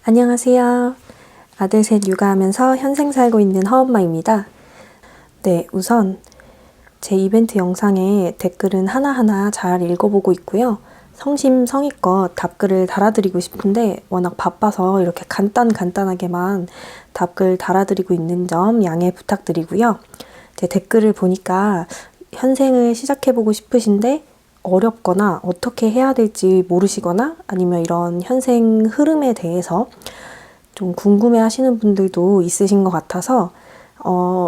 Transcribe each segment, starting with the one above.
안녕하세요. 아들 셋 육아하면서 현생 살고 있는 허엄마입니다. 네, 우선 제 이벤트 영상에 댓글은 하나하나 잘 읽어보고 있고요. 성심성의껏 답글을 달아드리고 싶은데 워낙 바빠서 이렇게 간단하게만 답글 달아드리고 있는 점 양해 부탁드리고요. 제 댓글을 보니까 현생을 시작해보고 싶으신데 어렵거나 어떻게 해야 될지 모르시거나 아니면 이런 현생 흐름에 대해서 좀 궁금해 하시는 분들도 있으신 것 같아서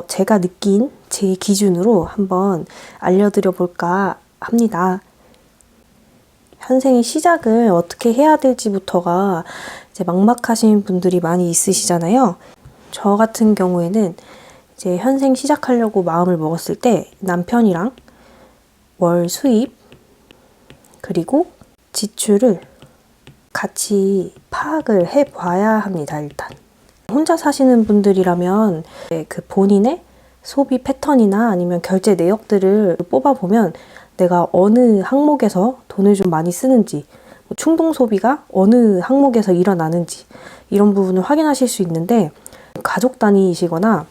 제가 느낀 제 기준으로 한번 알려드려 볼까 합니다. 현생의 시작을 어떻게 해야 될지부터가 이제 막막하신 분들이 많이 있으시잖아요. 저 같은 경우에는 이제 현생 시작하려고 마음을 먹었을 때 남편이랑 월 수입 그리고 지출을 같이 파악을 해봐야 합니다. 일단 혼자 사시는 분들이라면 그 본인의 소비 패턴이나 아니면 결제 내역들을 뽑아보면 내가 어느 항목에서 돈을 좀 많이 쓰는지, 충동 소비가 어느 항목에서 일어나는지 이런 부분을 확인하실 수 있는데, 가족 단위이시거나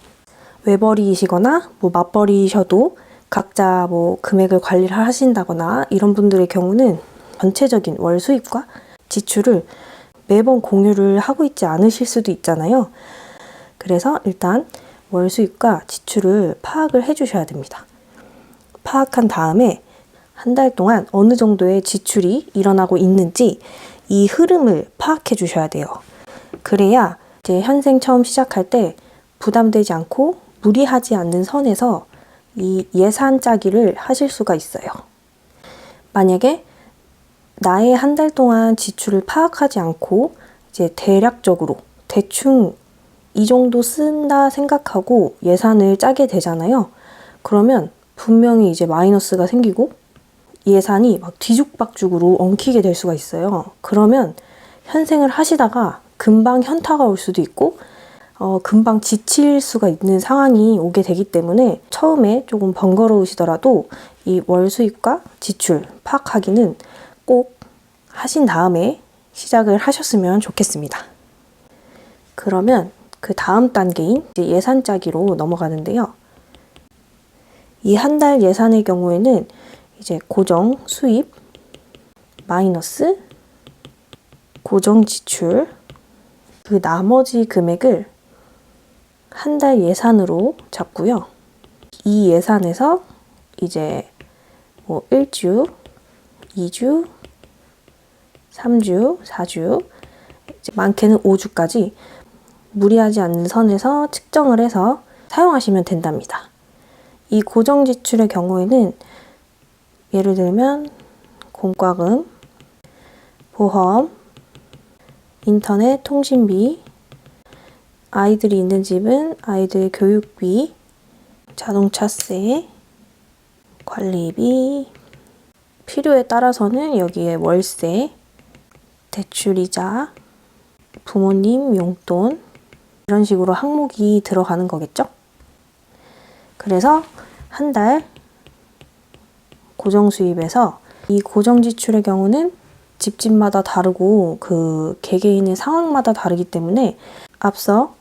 외벌이이시거나 맞벌이셔도 각자 금액을 관리를 하신다거나 이런 분들의 경우는 전체적인 월 수입과 지출을 매번 공유를 하고 있지 않으실 수도 있잖아요. 그래서 일단 월 수입과 지출을 파악을 해주셔야 됩니다. 파악한 다음에 한 달 동안 어느 정도의 지출이 일어나고 있는지 이 흐름을 파악해 주셔야 돼요. 그래야 이제 현생 처음 시작할 때 부담되지 않고 무리하지 않는 선에서 이 예산 짜기를 하실 수가 있어요. 만약에 나의 한 달 동안 지출을 파악하지 않고 이제 대략적으로 대충 이 정도 쓴다 생각하고 예산을 짜게 되잖아요. 그러면 분명히 이제 마이너스가 생기고 예산이 막 뒤죽박죽으로 엉키게 될 수가 있어요. 그러면 현생을 하시다가 금방 현타가 올 수도 있고 금방 지칠 수가 있는 상황이 오게 되기 때문에 처음에 조금 번거로우시더라도 이 월 수입과 지출 파악하기는 꼭 하신 다음에 시작을 하셨으면 좋겠습니다. 그러면 그 다음 단계인 이제 예산 짜기로 넘어가는데요. 이 한 달 예산의 경우에는 이제 고정 수입 마이너스 고정 지출 그 나머지 금액을 한 달 예산으로 잡고요. 이 예산에서 이제 1주, 2주, 3주, 4주, 이제 많게는 5주까지 무리하지 않는 선에서 측정을 해서 사용하시면 된답니다. 이 고정 지출의 경우에는 예를 들면 공과금, 보험, 인터넷 통신비, 아이들이 있는 집은 아이들 교육비, 자동차세, 관리비, 필요에 따라서는 여기에 월세, 대출이자, 부모님 용돈 이런 식으로 항목이 들어가는 거겠죠? 그래서 한 달 고정 수입에서 이 고정 지출의 경우는 집집마다 다르고 그 개개인의 상황마다 다르기 때문에 앞서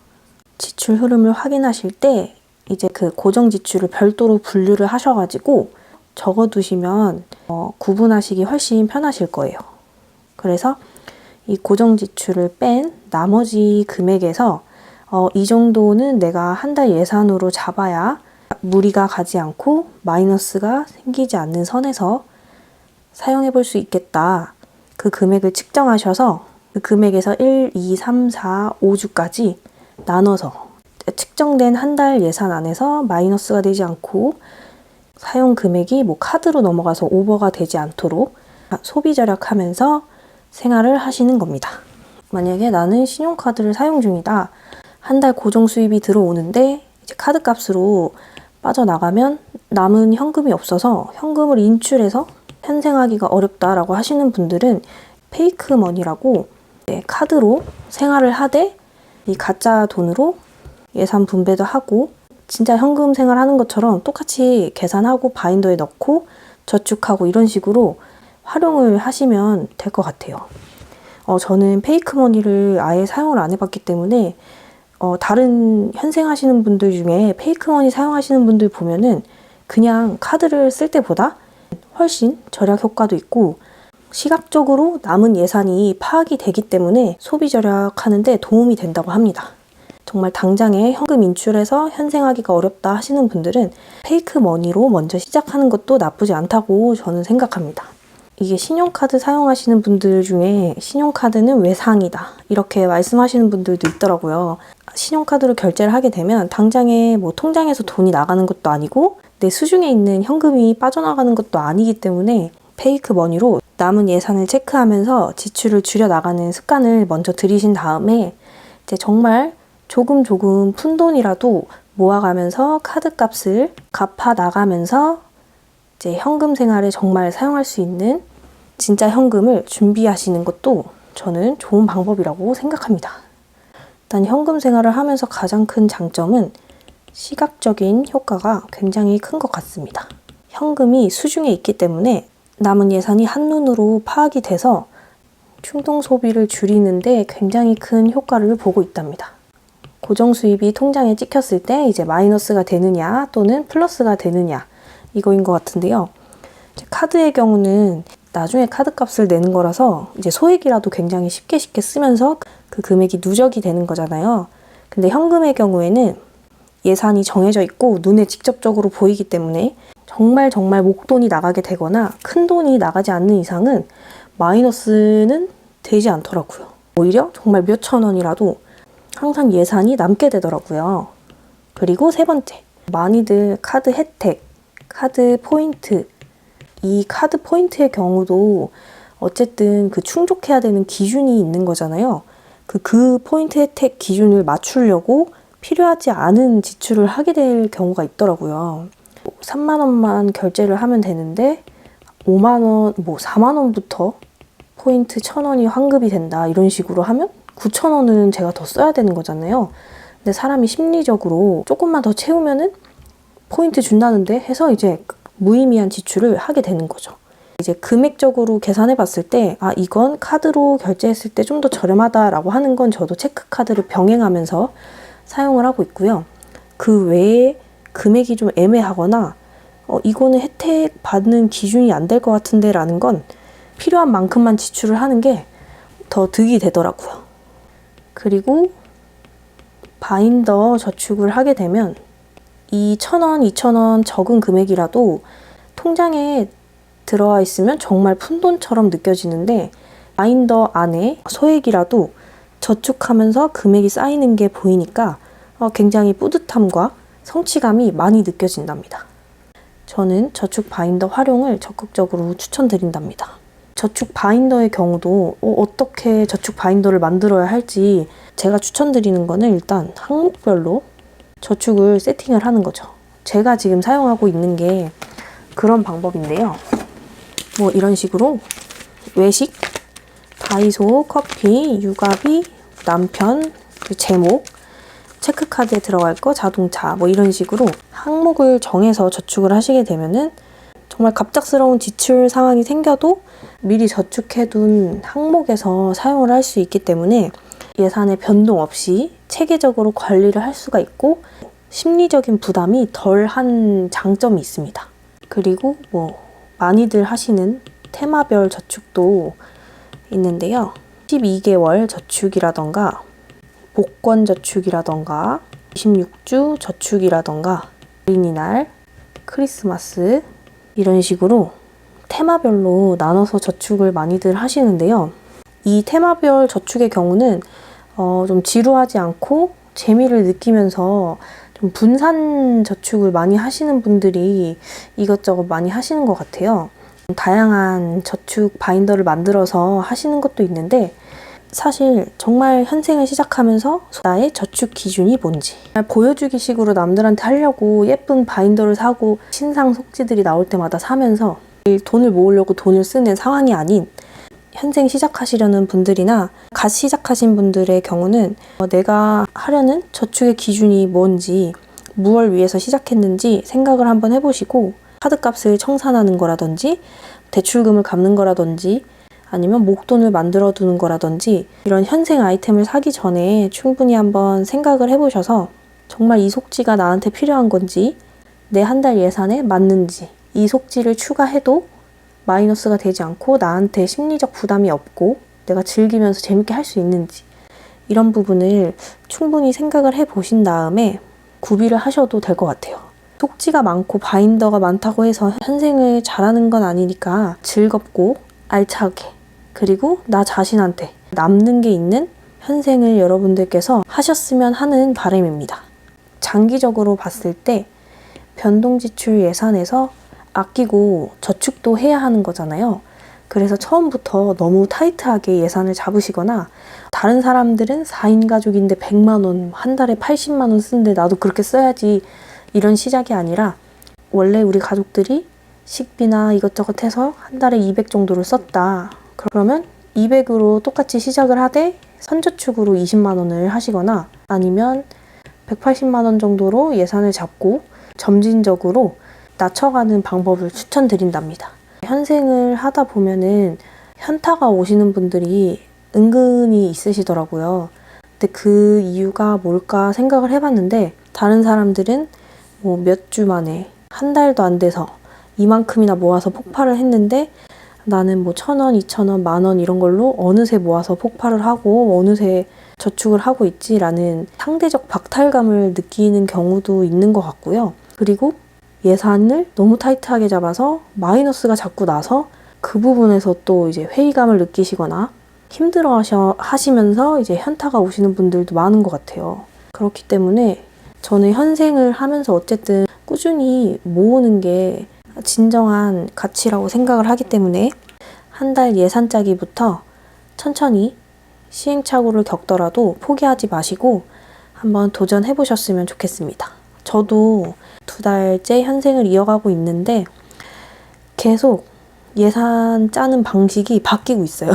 지출 흐름을 확인하실 때 이제 그 고정 지출을 별도로 분류를 하셔가지고 적어두시면 구분하시기 훨씬 편하실 거예요. 그래서 이 고정 지출을 뺀 나머지 금액에서 이 정도는 내가 한 달 예산으로 잡아야 무리가 가지 않고 마이너스가 생기지 않는 선에서 사용해 볼 수 있겠다. 그 금액을 측정하셔서 그 금액에서 1, 2, 3, 4, 5주까지 나눠서 측정된 한 달 예산 안에서 마이너스가 되지 않고 사용 금액이 카드로 넘어가서 오버가 되지 않도록 소비 절약하면서 생활을 하시는 겁니다. 만약에 나는 신용카드를 사용 중이다. 한 달 고정 수입이 들어오는데 이제 카드 값으로 빠져나가면 남은 현금이 없어서 현금을 인출해서 현생하기가 어렵다라고 하시는 분들은 페이크 머니라고 카드로 생활을 하되 이 가짜 돈으로 예산 분배도 하고 진짜 현금 생활하는 것처럼 똑같이 계산하고 바인더에 넣고 저축하고 이런 식으로 활용을 하시면 될 것 같아요. 저는 페이크머니를 아예 사용을 안 해봤기 때문에 다른 현생 하시는 분들 중에 페이크머니 사용하시는 분들 보면은 그냥 카드를 쓸 때보다 훨씬 절약 효과도 있고 시각적으로 남은 예산이 파악이 되기 때문에 소비 절약하는데 도움이 된다고 합니다. 정말 당장에 현금 인출해서 현생하기가 어렵다 하시는 분들은 페이크머니로 먼저 시작하는 것도 나쁘지 않다고 저는 생각합니다. 이게 신용카드 사용하시는 분들 중에 신용카드는 외상이다 이렇게 말씀하시는 분들도 있더라고요. 신용카드로 결제를 하게 되면 당장에 뭐 통장에서 돈이 나가는 것도 아니고 내 수중에 있는 현금이 빠져나가는 것도 아니기 때문에 페이크머니로 남은 예산을 체크하면서 지출을 줄여나가는 습관을 먼저 들이신 다음에 이제 정말 조금 푼돈이라도 모아가면서 카드값을 갚아나가면서 이제 현금 생활에 정말 사용할 수 있는 진짜 현금을 준비하시는 것도 저는 좋은 방법이라고 생각합니다. 일단 현금 생활을 하면서 가장 큰 장점은 시각적인 효과가 굉장히 큰 것 같습니다. 현금이 수중에 있기 때문에 남은 예산이 한눈으로 파악이 돼서 충동 소비를 줄이는데 굉장히 큰 효과를 보고 있답니다. 고정 수입이 통장에 찍혔을 때 이제 마이너스가 되느냐 또는 플러스가 되느냐 이거인 것 같은데요. 카드의 경우는 나중에 카드값을 내는 거라서 이제 소액이라도 굉장히 쉽게 쓰면서 그 금액이 누적이 되는 거잖아요. 근데 현금의 경우에는 예산이 정해져 있고 눈에 직접적으로 보이기 때문에 정말 목돈이 나가게 되거나 큰 돈이 나가지 않는 이상은 마이너스는 되지 않더라고요. 오히려 정말 몇천 원이라도 항상 예산이 남게 되더라고요. 그리고 세 번째, 많이들 카드 혜택, 카드 포인트, 이 카드 포인트의 경우도 어쨌든 그 충족해야 되는 기준이 있는 거잖아요. 그 포인트 혜택 기준을 맞추려고 필요하지 않은 지출을 하게 될 경우가 있더라고요. 3만 원만 결제를 하면 되는데 5만 원, 4만 원부터 포인트 1,000원이 환급이 된다 이런 식으로 하면 9,000원은 제가 더 써야 되는 거잖아요. 근데 사람이 심리적으로 조금만 더 채우면은 포인트 준다는데 해서 이제 무의미한 지출을 하게 되는 거죠. 이제 금액적으로 계산해 봤을 때 이건 카드로 결제했을 때 좀 더 저렴하다라고 하는 건 저도 체크카드를 병행하면서 사용을 하고 있고요. 그 외에 금액이 좀 애매하거나 이거는 혜택 받는 기준이 안 될 것 같은데 라는 건 필요한 만큼만 지출을 하는 게 더 득이 되더라고요. 그리고 바인더 저축을 하게 되면 이 1,000원, 2,000원 적은 금액이라도 통장에 들어와 있으면 정말 푼돈처럼 느껴지는데 바인더 안에 소액이라도 저축하면서 금액이 쌓이는 게 보이니까 굉장히 뿌듯함과 성취감이 많이 느껴진답니다. 저는 저축 바인더 활용을 적극적으로 추천드린답니다. 저축 바인더의 경우도 어떻게 저축 바인더를 만들어야 할지 제가 추천드리는 거는 일단 항목별로 저축을 세팅을 하는 거죠. 제가 지금 사용하고 있는 게 그런 방법인데요. 뭐 이런 식으로 외식, 다이소, 커피, 육아비, 남편, 제목, 체크카드에 들어갈 거, 자동차 뭐 이런 식으로 항목을 정해서 저축을 하시게 되면은 정말 갑작스러운 지출 상황이 생겨도 미리 저축해둔 항목에서 사용을 할 수 있기 때문에 예산의 변동 없이 체계적으로 관리를 할 수가 있고 심리적인 부담이 덜한 장점이 있습니다. 그리고 뭐 많이들 하시는 테마별 저축도 있는데요. 12개월 저축이라던가 복권 저축이라던가 26주 저축이라던가 어린이날, 크리스마스 이런 식으로 테마별로 나눠서 저축을 많이들 하시는데요. 이 테마별 저축의 경우는 좀 지루하지 않고 재미를 느끼면서 좀 분산 저축을 많이 하시는 분들이 이것저것 많이 하시는 것 같아요. 다양한 저축 바인더를 만들어서 하시는 것도 있는데 사실 정말 현생을 시작하면서 나의 저축 기준이 뭔지 보여주기 식으로 남들한테 하려고 예쁜 바인더를 사고 신상 속지들이 나올 때마다 사면서 돈을 모으려고 돈을 쓰는 상황이 아닌 현생 시작하시려는 분들이나 갓 시작하신 분들의 경우는 내가 하려는 저축의 기준이 뭔지 무엇을 위해서 시작했는지 생각을 한번 해보시고 카드값을 청산하는 거라든지 대출금을 갚는 거라든지 아니면 목돈을 만들어 두는 거라든지 이런 현생 아이템을 사기 전에 충분히 한번 생각을 해보셔서 정말 이 속지가 나한테 필요한 건지, 내 한 달 예산에 맞는지, 이 속지를 추가해도 마이너스가 되지 않고 나한테 심리적 부담이 없고 내가 즐기면서 재밌게 할 수 있는지, 이런 부분을 충분히 생각을 해보신 다음에 구비를 하셔도 될 것 같아요. 속지가 많고 바인더가 많다고 해서 현생을 잘하는 건 아니니까 즐겁고 알차게, 그리고 나 자신한테 남는 게 있는 현생을 여러분들께서 하셨으면 하는 바람입니다. 장기적으로 봤을 때 변동지출 예산에서 아끼고 저축도 해야 하는 거잖아요. 그래서 처음부터 너무 타이트하게 예산을 잡으시거나, 다른 사람들은 4인 가족인데 100만 원, 한 달에 80만 원 쓰는데 나도 그렇게 써야지, 이런 시작이 아니라 원래 우리 가족들이 식비나 이것저것 해서 한 달에 200 정도를 썼다. 그러면 200으로 똑같이 시작을 하되 선저축으로 20만 원을 하시거나, 아니면 180만 원 정도로 예산을 잡고 점진적으로 낮춰가는 방법을 추천드린답니다. 현생을 하다 보면은 현타가 오시는 분들이 은근히 있으시더라고요. 근데 그 이유가 뭘까 생각을 해봤는데, 다른 사람들은 뭐 몇 주 만에, 한 달도 안 돼서 이만큼이나 모아서 폭발을 했는데, 나는 뭐 1,000원, 2,000원, 만원 이런 걸로 어느새 모아서 폭발을 하고 어느새 저축을 하고 있지라는 상대적 박탈감을 느끼는 경우도 있는 것 같고요. 그리고 예산을 너무 타이트하게 잡아서 마이너스가 자꾸 나서 그 부분에서 또 이제 회의감을 느끼시거나 힘들어 하시면서 이제 현타가 오시는 분들도 많은 것 같아요. 그렇기 때문에 저는 현생을 하면서 어쨌든 꾸준히 모으는 게 진정한 가치라고 생각을 하기 때문에 한 달 예산 짜기부터 천천히 시행착오를 겪더라도 포기하지 마시고 한번 도전해 보셨으면 좋겠습니다. 저도 2달째 현생을 이어가고 있는데 계속 예산 짜는 방식이 바뀌고 있어요.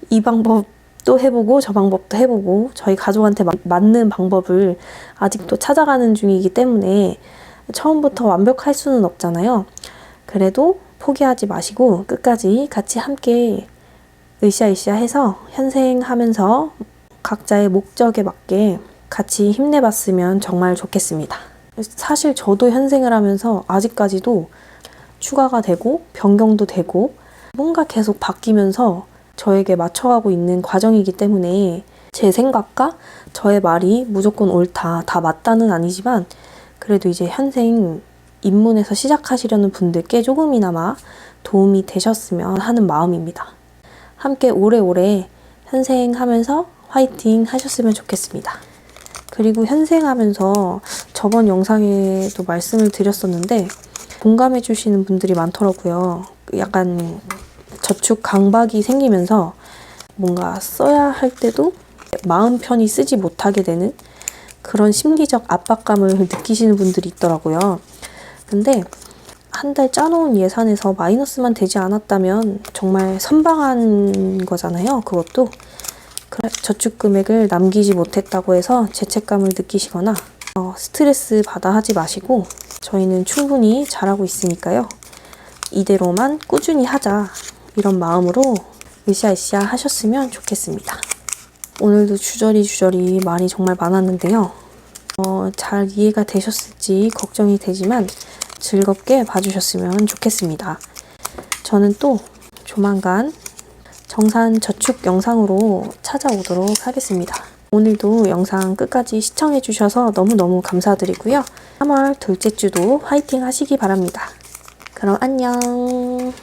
이 방법도 해보고 저 방법도 해보고 저희 가족한테 맞는 방법을 아직도 찾아가는 중이기 때문에 처음부터 완벽할 수는 없잖아요. 그래도 포기하지 마시고 끝까지 같이 함께 으쌰으쌰 해서 현생하면서 각자의 목적에 맞게 같이 힘내봤으면 정말 좋겠습니다. 사실 저도 현생을 하면서 아직까지도 추가가 되고 변경도 되고 뭔가 계속 바뀌면서 저에게 맞춰가고 있는 과정이기 때문에 제 생각과 저의 말이 무조건 옳다, 다 맞다는 아니지만 그래도 이제 현생 입문에서 시작하시려는 분들께 조금이나마 도움이 되셨으면 하는 마음입니다. 함께 오래오래 현생하면서 화이팅 하셨으면 좋겠습니다. 그리고 현생하면서 저번 영상에도 말씀을 드렸었는데 공감해 주시는 분들이 많더라고요. 약간 저축 강박이 생기면서 뭔가 써야 할 때도 마음 편히 쓰지 못하게 되는 그런 심리적 압박감을 느끼시는 분들이 있더라고요. 근데 한 달 짜놓은 예산에서 마이너스만 되지 않았다면 정말 선방한 거잖아요. 그것도. 저축 금액을 남기지 못했다고 해서 죄책감을 느끼시거나 스트레스 받아 하지 마시고 저희는 충분히 잘하고 있으니까요. 이대로만 꾸준히 하자, 이런 마음으로 으쌰으쌰 하셨으면 좋겠습니다. 오늘도 주저리 말이 정말 많았는데요. 잘 이해가 되셨을지 걱정이 되지만 즐겁게 봐주셨으면 좋겠습니다. 저는 또 조만간 정산 저축 영상으로 찾아오도록 하겠습니다. 오늘도 영상 끝까지 시청해주셔서 너무너무 감사드리고요. 3월 둘째 주도 화이팅 하시기 바랍니다. 그럼 안녕.